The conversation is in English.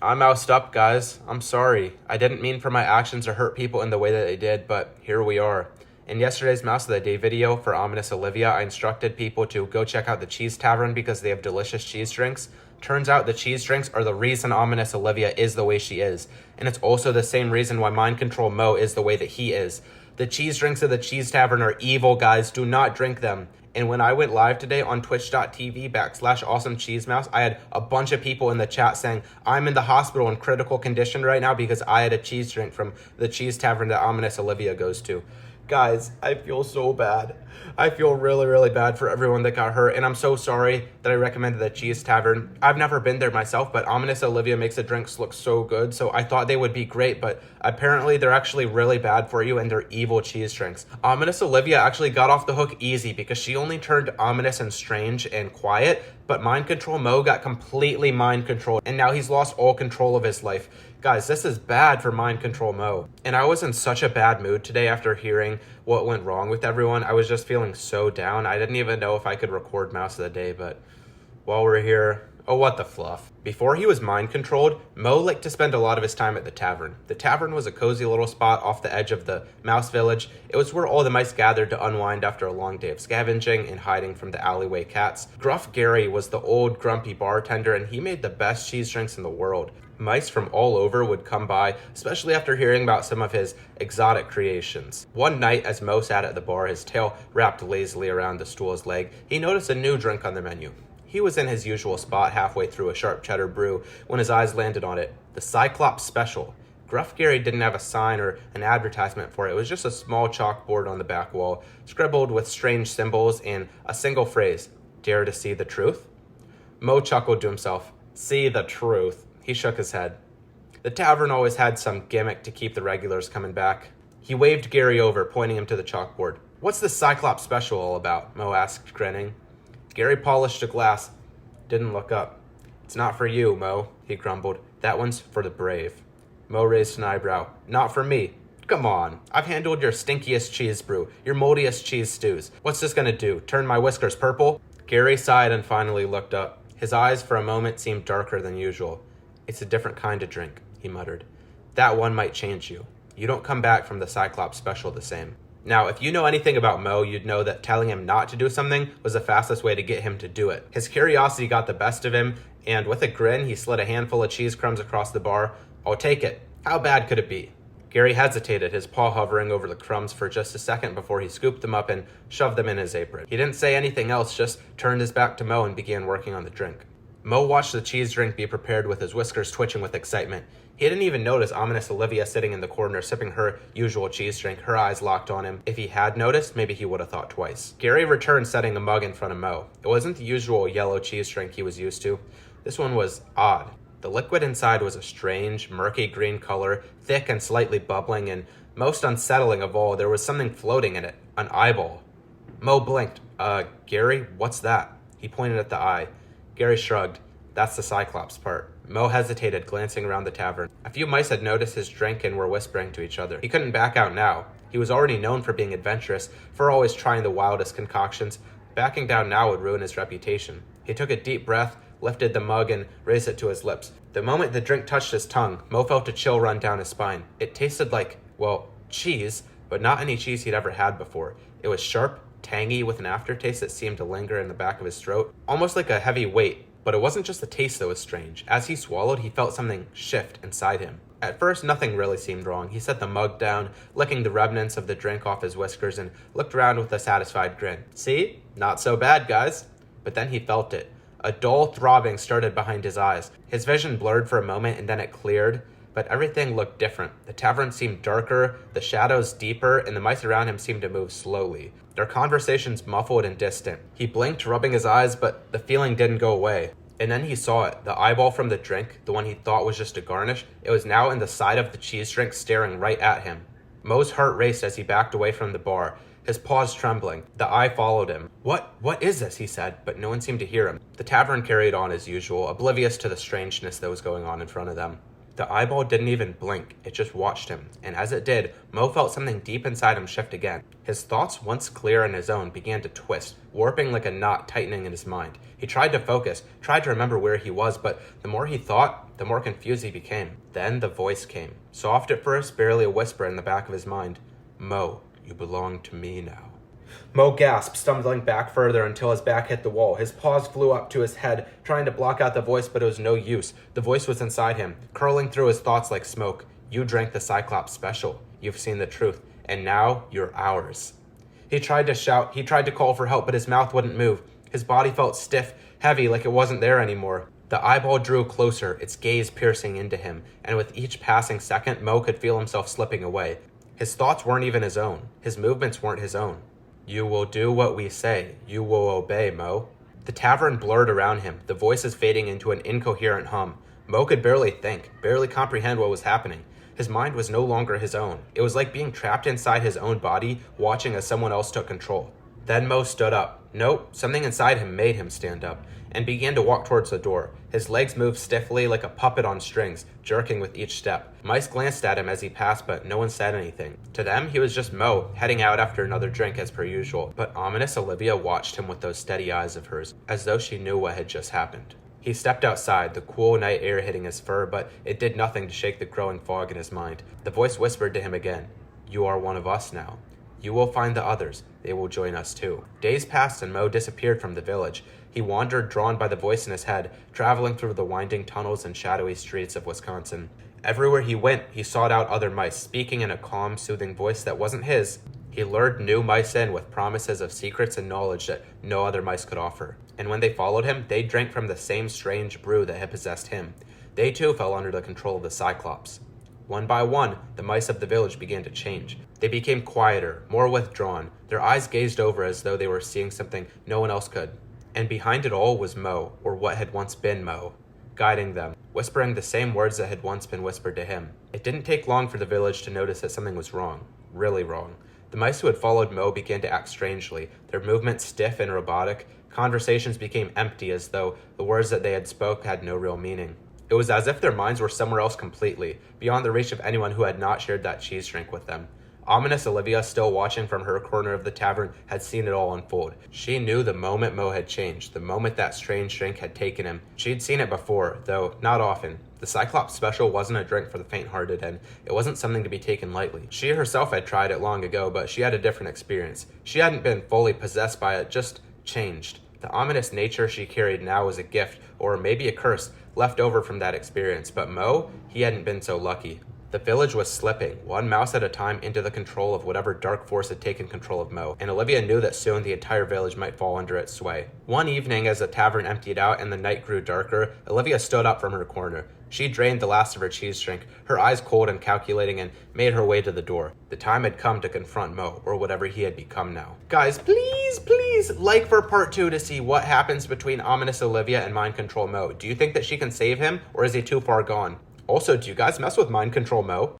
I moused up, guys. I'm sorry. I didn't mean for my actions to hurt people in the way that they did, but here we are. In yesterday's Mouse of the Day video for Ominous Olivia, I instructed people to go check out the Cheese Tavern because they have delicious cheese drinks. Turns out the cheese drinks are the reason Ominous Olivia is the way she is. And it's also the same reason why Mind Control Mo is the way that he is. The cheese drinks of the Cheese Tavern are evil, guys. Do not drink them. And when I went live today on twitch.tv/awesomecheesemouse, I had a bunch of people in the chat saying, I'm in the hospital in critical condition right now because I had a cheese drink from the Cheese Tavern that Ominous Olivia goes to. Guys, I feel so bad. I feel really, really bad for everyone that got hurt, and I'm so sorry that I recommended the Cheese Tavern. I've never been there myself, but Ominous Olivia makes the drinks look so good, so I thought they would be great, but apparently they're actually really bad for you, and they're evil cheese drinks. Ominous Olivia actually got off the hook easy because she only turned ominous and strange and quiet, but Mind Control Mo got completely mind controlled, and now he's lost all control of his life. Guys, this is bad for Mind Control Mo. And I was in such a bad mood today after hearing what went wrong with everyone. I was just feeling so down. I didn't even know if I could record Mouse of the Day, but while we're here, oh, what the fluff. Before he was mind controlled, Mo liked to spend a lot of his time at the tavern. The tavern was a cozy little spot off the edge of the mouse village. It was where all the mice gathered to unwind after a long day of scavenging and hiding from the alleyway cats. Gruff Gary was the old grumpy bartender, and he made the best cheese drinks in the world. Mice from all over would come by, especially after hearing about some of his exotic creations. One night, as Mo sat at the bar, his tail wrapped lazily around the stool's leg, he noticed a new drink on the menu. He was in his usual spot halfway through a sharp cheddar brew when his eyes landed on it, the Cyclops Special. Gruff Gary didn't have a sign or an advertisement for it. It was just a small chalkboard on the back wall, scribbled with strange symbols and a single phrase, "Dare to see the truth?" Mo chuckled to himself. See the truth. He shook his head. The tavern always had some gimmick to keep the regulars coming back. He waved Gary over, pointing him to the chalkboard. What's this Cyclops Special all about? Mo asked, grinning. Gary polished a glass. Didn't look up. It's not for you, Mo, he grumbled. That one's for the brave. Mo raised an eyebrow. Not for me. Come on. I've handled your stinkiest cheese brew, your moldiest cheese stews. What's this gonna do? Turn my whiskers purple? Gary sighed and finally looked up. His eyes for a moment seemed darker than usual. It's a different kind of drink, he muttered. That one might change you. You don't come back from the Cyclops Special the same. Now, if you know anything about Mo, you'd know that telling him not to do something was the fastest way to get him to do it. His curiosity got the best of him, and with a grin, he slid a handful of cheese crumbs across the bar. I'll take it. How bad could it be? Gary hesitated, his paw hovering over the crumbs for just a second before he scooped them up and shoved them in his apron. He didn't say anything else, just turned his back to Mo and began working on the drink. Mo watched the cheese drink be prepared with his whiskers twitching with excitement. He didn't even notice Ominous Olivia sitting in the corner sipping her usual cheese drink, her eyes locked on him. If he had noticed, maybe he would have thought twice. Gary returned, setting a mug in front of Mo. It wasn't the usual yellow cheese drink he was used to. This one was odd. The liquid inside was a strange, murky green color, thick and slightly bubbling, and most unsettling of all, there was something floating in it, an eyeball. Mo blinked. Gary, what's that? He pointed at the eye. Gary shrugged. That's the Cyclops part. Mo hesitated, glancing around the tavern. A few mice had noticed his drink and were whispering to each other. He couldn't back out now. He was already known for being adventurous, for always trying the wildest concoctions. Backing down now would ruin his reputation. He took a deep breath, lifted the mug, and raised it to his lips. The moment the drink touched his tongue, Mo felt a chill run down his spine. It tasted like, well, cheese, but not any cheese he'd ever had before. It was sharp, tangy, with an aftertaste that seemed to linger in the back of his throat, almost like a heavy weight. But it wasn't just the taste that was strange. As he swallowed, he felt something shift inside him. At first, nothing really seemed wrong. He set the mug down, licking the remnants of the drink off his whiskers, and looked around with a satisfied grin. See? Not so bad, guys. But then he felt it. A dull throbbing started behind his eyes. His vision blurred for a moment, and then it cleared. But everything looked different. The tavern seemed darker, the shadows deeper, and the mice around him seemed to move slowly. Their conversations muffled and distant. He blinked, rubbing his eyes, but the feeling didn't go away. And then he saw it, the eyeball from the drink, the one he thought was just a garnish. It was now in the side of the cheese drink, staring right at him. Mo's heart raced as he backed away from the bar, his paws trembling. The eye followed him. What is this? He said, but no one seemed to hear him. The tavern carried on as usual, oblivious to the strangeness that was going on in front of them. The eyeball didn't even blink, it just watched him, and as it did, Mo felt something deep inside him shift again. His thoughts, once clear in his own, began to twist, warping like a knot tightening in his mind. He tried to focus, tried to remember where he was, but the more he thought, the more confused he became. Then the voice came, soft at first, barely a whisper in the back of his mind. Mo, you belong to me now. Mo gasped, stumbling back further until his back hit the wall. His paws flew up to his head, trying to block out the voice, but it was no use. The voice was inside him, curling through his thoughts like smoke. You drank the Cyclops special. You've seen the truth, and now you're ours. He tried to shout, he tried to call for help, but his mouth wouldn't move. His body felt stiff, heavy, like it wasn't there anymore. The eyeball drew closer, its gaze piercing into him, and with each passing second, Mo could feel himself slipping away. His thoughts weren't even his own. His movements weren't his own. You will do what we say. You will obey, Mo. The tavern blurred around him, the voices fading into an incoherent hum. Mo could barely think, barely comprehend what was happening. His mind was no longer his own. It was like being trapped inside his own body, watching as someone else took control. Then Mo stood up. Nope, something inside him made him stand up, and began to walk towards the door. His legs moved stiffly like a puppet on strings, jerking with each step. Mice glanced at him as he passed, but no one said anything. To them, he was just Mo, heading out after another drink as per usual. But ominous Olivia watched him with those steady eyes of hers, as though she knew what had just happened. He stepped outside, the cool night air hitting his fur, but it did nothing to shake the growing fog in his mind. The voice whispered to him again, You are one of us now. You will find the others. They will join us too. Days passed and Mo disappeared from the village. He wandered, drawn by the voice in his head, traveling through the winding tunnels and shadowy streets of Wisconsin. Everywhere he went, he sought out other mice, speaking in a calm, soothing voice that wasn't his. He lured new mice in with promises of secrets and knowledge that no other mice could offer. And when they followed him, they drank from the same strange brew that had possessed him. They too fell under the control of the Cyclops. One by one, the mice of the village began to change. They became quieter, more withdrawn. Their eyes gazed over as though they were seeing something no one else could. And behind it all was Mo, or what had once been Mo, guiding them, whispering the same words that had once been whispered to him. It didn't take long for the village to notice that something was wrong, really wrong. The mice who had followed Mo began to act strangely, their movements stiff and robotic. Conversations became empty as though the words that they had spoke had no real meaning. It was as if their minds were somewhere else completely, beyond the reach of anyone who had not shared that cheese drink with them. Ominous Olivia, still watching from her corner of the tavern, had seen it all unfold. She knew the moment Mo had changed, the moment that strange drink had taken him. She'd seen it before, though not often. The Cyclops special wasn't a drink for the faint-hearted, and it wasn't something to be taken lightly. She herself had tried it long ago, but she had a different experience. She hadn't been fully possessed by it, just changed. The ominous nature she carried now was a gift, or maybe a curse, left over from that experience. But Mo, he hadn't been so lucky. The village was slipping, one mouse at a time, into the control of whatever dark force had taken control of Mo, and Olivia knew that soon the entire village might fall under its sway. One evening, as the tavern emptied out and the night grew darker, Olivia stood up from her corner. She drained the last of her cheese drink, her eyes cold and calculating, and made her way to the door. The time had come to confront Mo, or whatever he had become now. Guys, please, like for part 2 to see what happens between ominous Olivia and mind control Mo. Do you think that she can save him, or is he too far gone? Also, do you guys mess with mind control Mo?